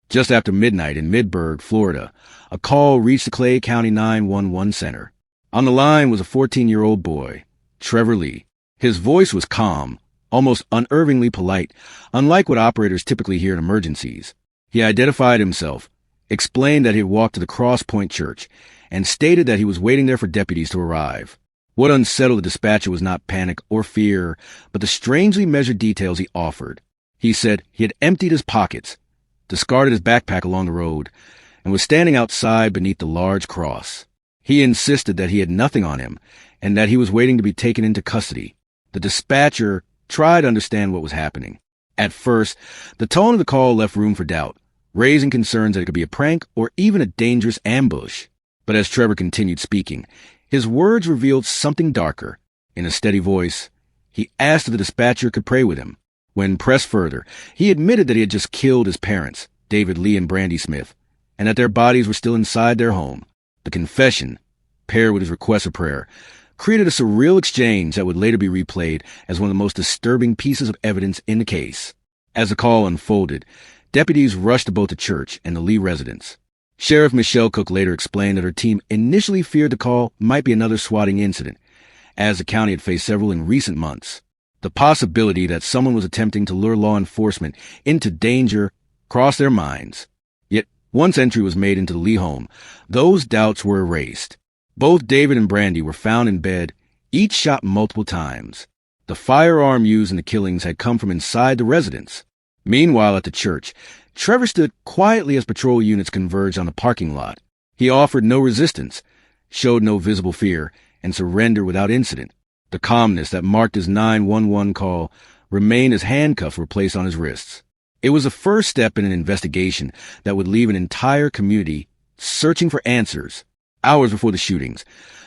Just after midnight in Midburgh, Florida, a call reached the Clay County 911 center. On the line was a 14-year-old boy, Trevor Lee. His voice was calm, almost unnervingly polite, unlike what operators typically hear in emergencies. He identified himself, explained that he had walked to the Cross Point Church, and stated that he was waiting there for deputies to arrive. What unsettled the dispatcher was not panic or fear, but the strangely measured details he offered. He said he had emptied his pockets, discarded his backpack along the road, and was standing outside beneath the large cross. He insisted that he had nothing on him, and that he was waiting to be taken into custody. The dispatcher tried to understand what was happening. At first, the tone of the call left room for doubt, raising concerns that it could be a prank or even a dangerous ambush. But as Trevor continued speaking, his words revealed something darker. In a steady voice, he asked if the dispatcher could pray with him. When pressed further, he admitted that he had just killed his parents, David Lee and Brandy Smith, and that their bodies were still inside their home. The confession, paired with his request for prayer, created a surreal exchange that would later be replayed as one of the most disturbing pieces of evidence in the case. As the call unfolded, deputies rushed to both the church and the Lee residence. Sheriff Michelle Cook later explained that her team initially feared the call might be another swatting incident, as the county had faced several in recent months. The possibility that someone was attempting to lure law enforcement into danger crossed their minds. Yet, once entry was made into the Lee home, those doubts were erased. Both David and Brandy were found in bed, each shot multiple times. The firearm used in the killings had come from inside the residence. Meanwhile, at the church, Trevor stood quietly as patrol units converged on the parking lot. He offered no resistance, showed no visible fear, and surrendered without incident. The calmness that marked his 911 call remained as handcuffs were placed on his wrists. It was the first step in an investigation that would leave an entire community searching for answers. Hours before the shootings,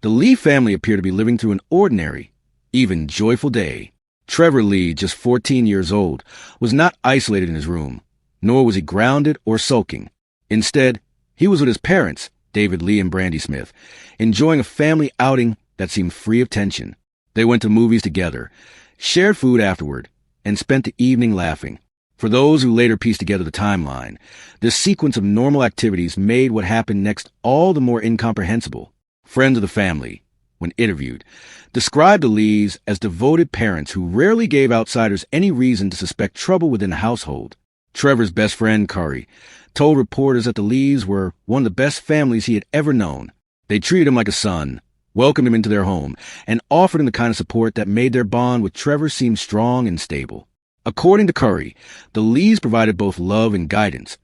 the Lee family appeared to be living through an ordinary, even joyful day. Trevor Lee, just 14 years old, was not isolated in his room, nor was he grounded or sulking. Instead, he was with his parents, David Lee and Brandy Smith, enjoying a family outing that seemed free of tension. They went to movies together, shared food afterward, and spent the evening laughing. For those who later pieced together the timeline, this sequence of normal activities made what happened next all the more incomprehensible. Friends of the family, when interviewed, described the Lees as devoted parents who rarely gave outsiders any reason to suspect trouble within the household. Trevor's best friend, Curry, told reporters that the Lees were one of the best families he had ever known. They treated him like a son, welcomed him into their home, and offered him the kind of support that made their bond with Trevor seem strong and stable. According to Curry, the Lees provided both love and guidance,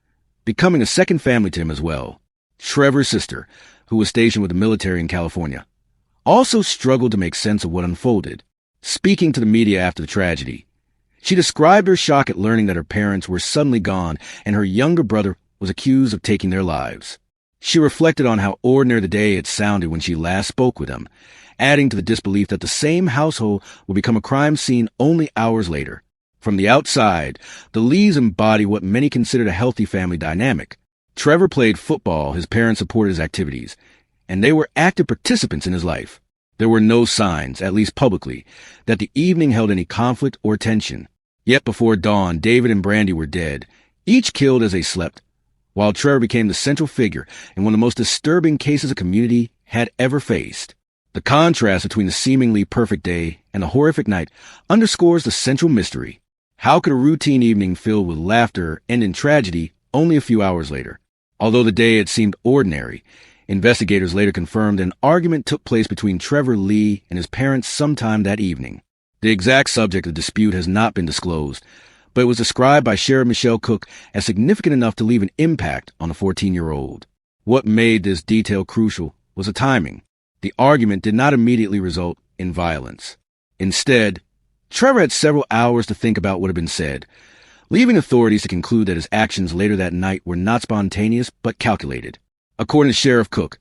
becoming a second family to him as well. Trevor's sister, who was stationed with the military in California, also struggled to make sense of what unfolded. Speaking to the media after the tragedy, she described her shock at learning that her parents were suddenly gone and her younger brother was accused of taking their lives. She reflected on how ordinary the day had sounded when she last spoke with them, adding to the disbelief that the same household would become a crime scene only hours later. From the outside, the Lees embody what many considered a healthy family dynamic. Trevor played football, his parents supported his activities, and they were active participants in his life. There were no signs, at least publicly, that the evening held any conflict or tension. Yet before dawn, David and Brandy were dead, each killed as they slept, while Trevor became the central figure in one of the most disturbing cases a community had ever faced. The contrast between the seemingly perfect day and the horrific night underscores the central mystery. How could a routine evening filled with laughter end in tragedy only a few hours later? Although the day had seemed ordinary, investigators later confirmed an argument took place between Trevor Lee and his parents sometime that evening. The exact subject of the dispute has not been disclosed, but it was described by Sheriff Michelle Cook as significant enough to leave an impact on the 14-year-old. What made this detail crucial was the timing. The argument did not immediately result in violence. Instead, Trevor had several hours to think about what had been said, leaving authorities to conclude that his actions later that night were not spontaneous but calculated. According to Sheriff Cook,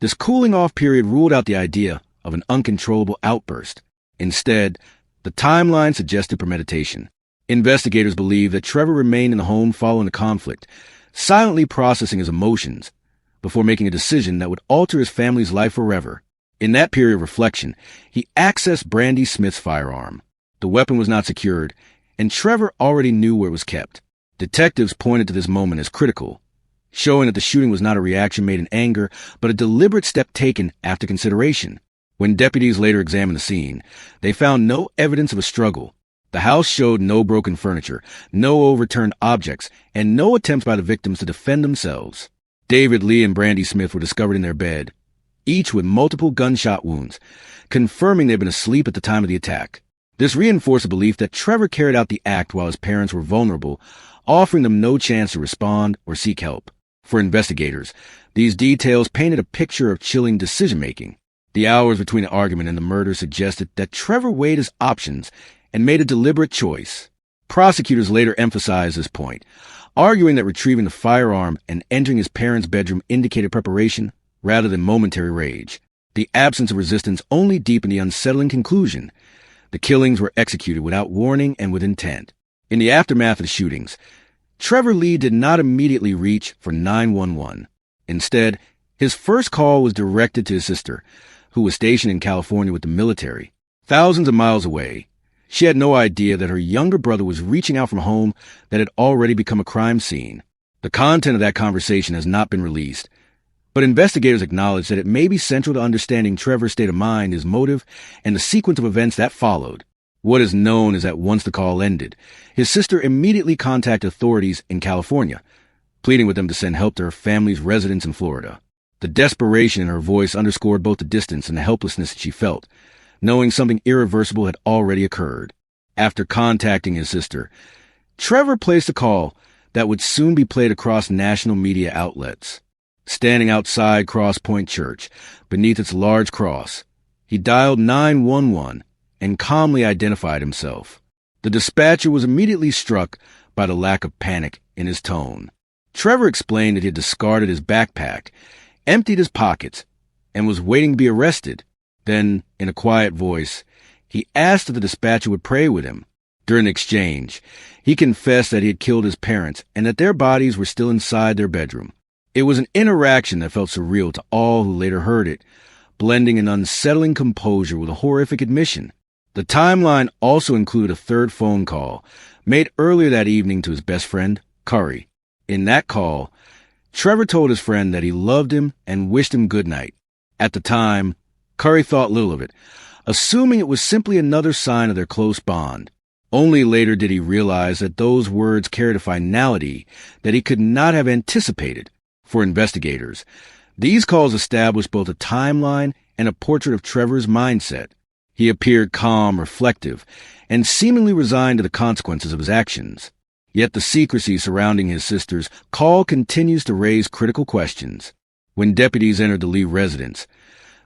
this cooling-off period ruled out the idea of an uncontrollable outburst. Instead, the timeline suggested premeditation. Investigators believe that Trevor remained in the home following the conflict, silently processing his emotions before making a decision that would alter his family's life forever. In that period of reflection, he accessed Brandy Smith's firearm. The weapon was not secured, and Trevor already knew where it was kept. Detectives pointed to this moment as critical, showing that the shooting was not a reaction made in anger, but a deliberate step taken after consideration. When deputies later examined the scene, they found no evidence of a struggle. The house showed no broken furniture, no overturned objects, and no attempts by the victims to defend themselves. David Lee and Brandy Smith were discovered in their bed, each with multiple gunshot wounds, confirming they'd been asleep at the time of the attack. This reinforced the belief that Trevor carried out the act while his parents were vulnerable, offering them no chance to respond or seek help. For investigators, these details painted a picture of chilling decision-making. The hours between the argument and the murder suggested that Trevor weighed his options and made a deliberate choice. Prosecutors later emphasized this point, arguing that retrieving the firearm and entering his parents' bedroom indicated preparation rather than momentary rage. The absence of resistance only deepened the unsettling conclusion. The killings were executed without warning and with intent. In the aftermath of the shootings, Trevor Lee did not immediately reach for 911. Instead, his first call was directed to his sister, who was stationed in California with the military, thousands of miles away. She had no idea that her younger brother was reaching out from home that had already become a crime scene. The content of that conversation has not been released, but investigators acknowledge that it may be central to understanding Trevor's state of mind, his motive, and the sequence of events that followed. What is known is that once the call ended, his sister immediately contacted authorities in California, pleading with them to send help to her family's residence in Florida. The desperation in her voice underscored both the distance and the helplessness that she felt, knowing something irreversible had already occurred. After contacting his sister, Trevor placed a call that would soon be played across national media outlets. Standing outside Cross Point Church, beneath its large cross, he dialed 911 and calmly identified himself. The dispatcher was immediately struck by the lack of panic in his tone. Trevor explained that he had discarded his backpack, emptied his pockets, and was waiting to be arrested. Then, in a quiet voice, he asked if the dispatcher would pray with him. During the exchange, he confessed that he had killed his parents and that their bodies were still inside their bedroom. It was an interaction that felt surreal to all who later heard it, blending an unsettling composure with a horrific admission. The timeline also included a third phone call made earlier that evening to his best friend, Curry. In that call, Trevor told his friend that he loved him and wished him good night. At the time, Curry thought little of it, assuming it was simply another sign of their close bond. Only later did he realize that those words carried a finality that he could not have anticipated. For investigators, these calls established both a timeline and a portrait of Trevor's mindset. He appeared calm, reflective, and seemingly resigned to the consequences of his actions. Yet the secrecy surrounding his sister's call continues to raise critical questions. When deputies entered the Lee residence,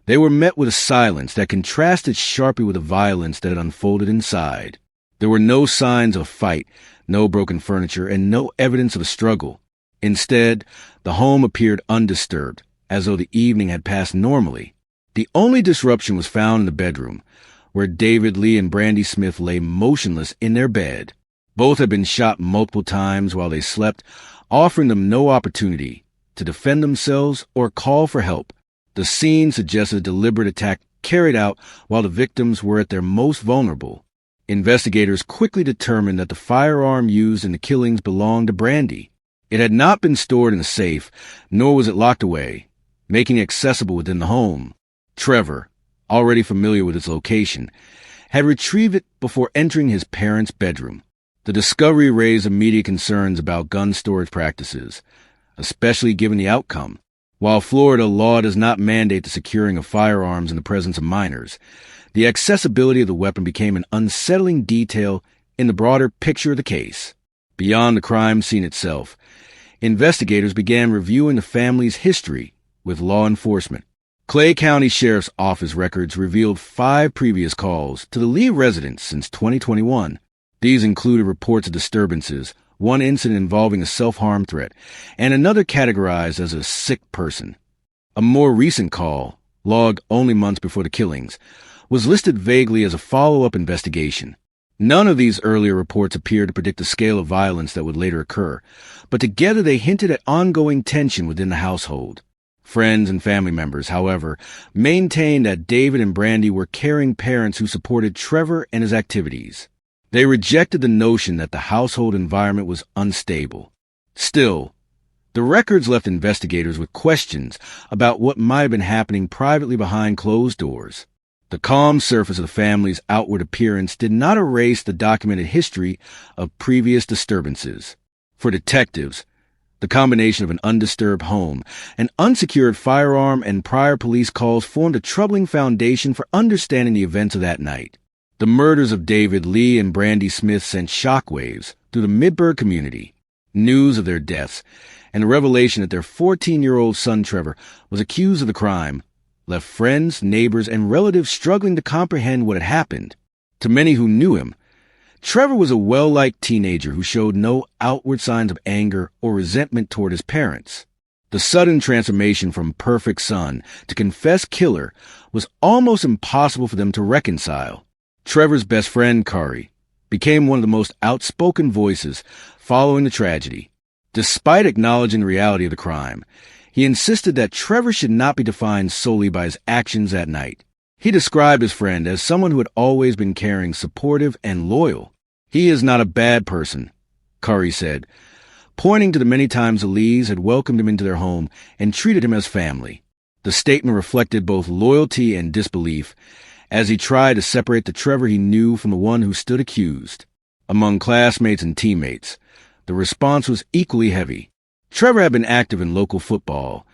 they were met with a silence that contrasted sharply with the violence that had unfolded inside. There were no signs of a fight, no broken furniture, and no evidence of a struggle. Instead, the home appeared undisturbed, as though the evening had passed normally. The only disruption was found in the bedroom, where David Lee and Brandy Smith lay motionless in their bed. Both had been shot multiple times while they slept, offering them no opportunity to defend themselves or call for help. The scene suggested a deliberate attack carried out while the victims were at their most vulnerable. Investigators quickly determined that the firearm used in the killings belonged to Brandy. It had not been stored in a safe, nor was it locked away, making it accessible within the home. Trevor, already familiar with its location, had retrieved it before entering his parents' bedroom. The discovery raised immediate concerns about gun storage practices, especially given the outcome. While Florida law does not mandate the securing of firearms in the presence of minors, the accessibility of the weapon became an unsettling detail in the broader picture of the case. Beyond the crime scene itself, investigators began reviewing the family's history with law enforcement. Clay County Sheriff's Office records revealed 5 previous calls to the Lee residence since 2021. These included reports of disturbances, one incident involving a self-harm threat, and another categorized as a sick person. A more recent call, logged only months before the killings, was listed vaguely as a follow-up investigation. None of these earlier reports appeared to predict the scale of violence that would later occur, but together they hinted at ongoing tension within the household. Friends and family members, however, maintained that David and Brandy were caring parents who supported Trevor and his activities. They rejected the notion that the household environment was unstable. Still, the records left investigators with questions about what might have been happening privately behind closed doors. The calm surface of the family's outward appearance did not erase the documented history of previous disturbances. For detectives, the combination of an undisturbed home, an unsecured firearm, and prior police calls formed a troubling foundation for understanding the events of that night. The murders of David Lee and Brandy Smith sent shockwaves through the Midburgh community. News of their deaths and the revelation that their 14-year-old son Trevor was accused of the crime left friends, neighbors, and relatives struggling to comprehend what had happened. To many who knew him, Trevor was a well-liked teenager who showed no outward signs of anger or resentment toward his parents. The sudden transformation from perfect son to confessed killer was almost impossible for them to reconcile. Trevor's best friend, Kari, became one of the most outspoken voices following the tragedy. Despite acknowledging the reality of the crime, he insisted that Trevor should not be defined solely by his actions that night. He described his friend as someone who had always been caring, supportive, and loyal. "He is not a bad person," Kari said, pointing to the many times the Lees had welcomed him into their home and treated him as family. The statement reflected both loyalty and disbelief as he tried to separate the Trevor he knew from the one who stood accused. Among classmates and teammates, the response was equally heavy. Trevor had been active in local football,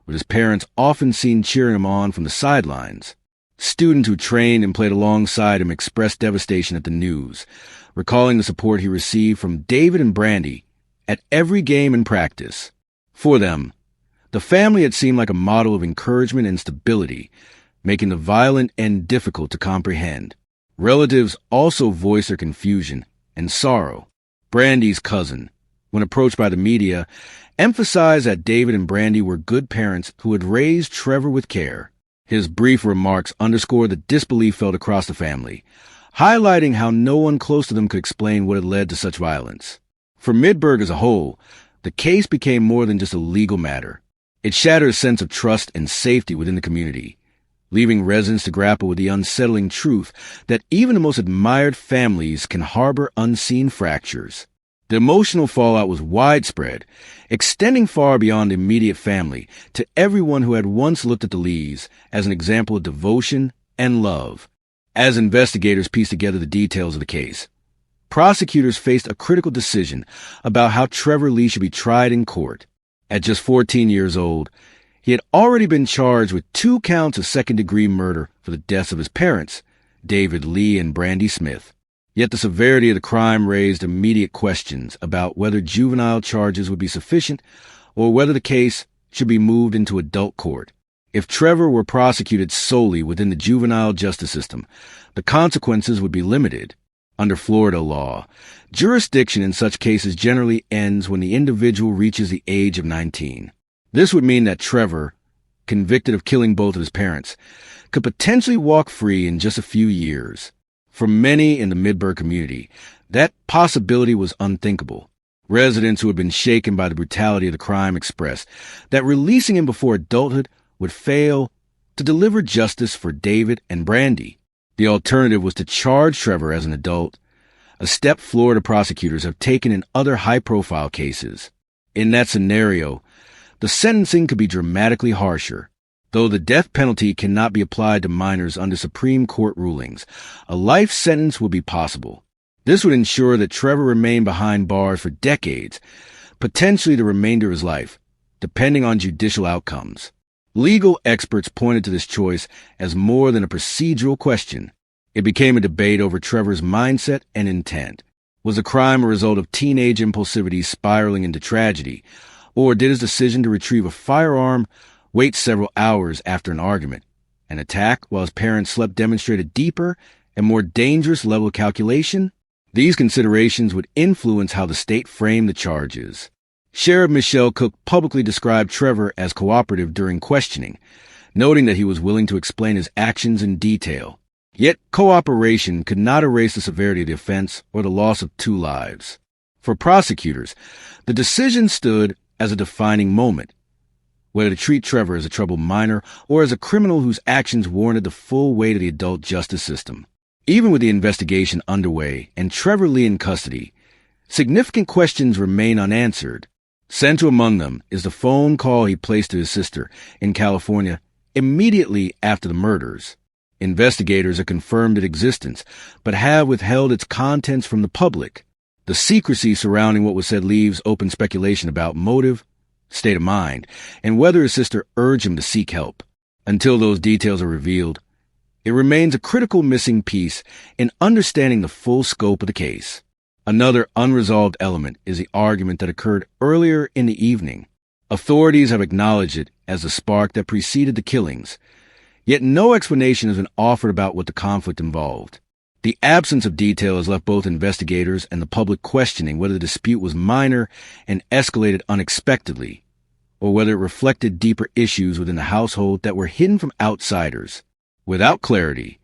with his parents often seen cheering him on from the sidelines. Students who trained and played alongside him expressed devastation at the news, recalling the support he received from David and Brandy at every game and practice. For them, the family had seemed like a model of encouragement and stability, making the violent end difficult to comprehend. Relatives also voiced their confusion and sorrow. Brandy's cousin, when approached by the media, emphasized that David and Brandy were good parents who had raised Trevor with care. His brief remarks underscored the disbelief felt across the family, highlighting how no one close to them could explain what had led to such violence. For Midburgh as a whole, the case became more than just a legal matter. It shattered a sense of trust and safety within the community, leaving residents to grapple with the unsettling truth that even the most admired families can harbor unseen fractures. The emotional fallout was widespread, extending far beyond the immediate family to everyone who had once looked at the Lees as an example of devotion and love. As investigators pieced together the details of the case, prosecutors faced a critical decision about how Trevor Lee should be tried in court. At just 14 years old, he had already been charged with 2 counts of second-degree murder for the deaths of his parents, David Lee and Brandy Smith. Yet the severity of the crime raised immediate questions about whether juvenile charges would be sufficient or whether the case should be moved into adult court. If Trevor were prosecuted solely within the juvenile justice system, the consequences would be limited. Under Florida law, jurisdiction in such cases generally ends when the individual reaches the age of 19. This would mean that Trevor, convicted of killing both of his parents, could potentially walk free in just a few years. For many in the Midburgh community, that possibility was unthinkable. Residents who had been shaken by the brutality of the crime expressed that releasing him before adulthood would fail to deliver justice for David and Brandy. The alternative was to charge Trevor as an adult, a step Florida prosecutors have taken in other high-profile cases. In that scenario, the sentencing could be dramatically harsher. Though the death penalty cannot be applied to minors under Supreme Court rulings, a life sentence would be possible. This would ensure that Trevor remained behind bars for decades, potentially the remainder of his life, depending on judicial outcomes. Legal experts pointed to this choice as more than a procedural question. It became a debate over Trevor's mindset and intent. Was the crime a result of teenage impulsivity spiraling into tragedy, or did his decision to retrieve a firearm wait several hours after an argument, an attack while his parents slept demonstrate a deeper and more dangerous level of calculation? These considerations would influence how the state framed the charges. Sheriff Michelle Cook publicly described Trevor as cooperative during questioning, noting that he was willing to explain his actions in detail. Yet cooperation could not erase the severity of the offense or the loss of 2 lives. For prosecutors, the decision stood as a defining moment, whether to treat Trevor as a troubled minor or as a criminal whose actions warranted the full weight of the adult justice system. Even with the investigation underway and Trevor Lee in custody, significant questions remain unanswered. Central among them is the phone call he placed to his sister in California immediately after the murders. Investigators have confirmed its existence, but have withheld its contents from the public. The secrecy surrounding what was said leaves open speculation about motive, state of mind, and whether his sister urged him to seek help. Until those details are revealed, it remains a critical missing piece in understanding the full scope of the case. Another unresolved element is the argument that occurred earlier in the evening. Authorities have acknowledged it as the spark that preceded the killings, yet no explanation has been offered about what the conflict involved. The absence of detail has left both investigators and the public questioning whether the dispute was minor and escalated unexpectedly, or whether it reflected deeper issues within the household that were hidden from outsiders. Without clarity,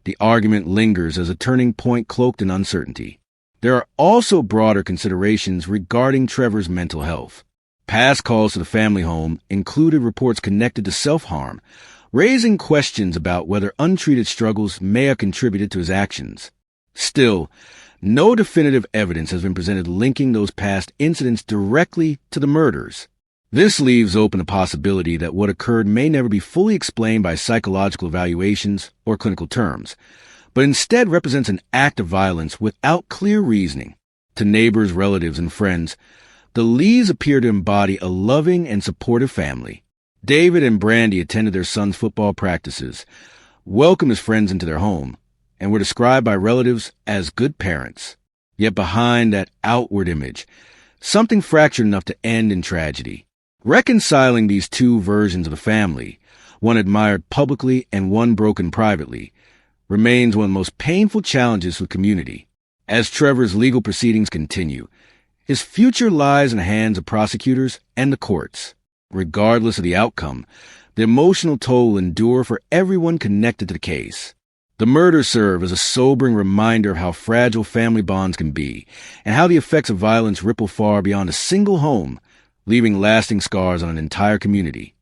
the argument lingers as a turning point cloaked in uncertainty. There are also broader considerations regarding Trevor's mental health. Past calls to the family home included reports connected to self-harm, raising questions about whether untreated struggles may have contributed to his actions. Still, no definitive evidence has been presented linking those past incidents directly to the murders. This leaves open the possibility that what occurred may never be fully explained by psychological evaluations or clinical terms, but instead represents an act of violence without clear reasoning. To neighbors, relatives, and friends, the Lees appear to embody a loving and supportive family. David and Brandy attended their son's football practices, welcomed his friends into their home, and were described by relatives as good parents. Yet behind that outward image, something fractured enough to end in tragedy. Reconciling these two versions of the family, one admired publicly and one broken privately, remains one of the most painful challenges for the community. As Trevor's legal proceedings continue, his future lies in the hands of prosecutors and the courts. Regardless of the outcome, the emotional toll will endure for everyone connected to the case. The murders serve as a sobering reminder of how fragile family bonds can be, and how the effects of violence ripple far beyond a single home, leaving lasting scars on an entire community.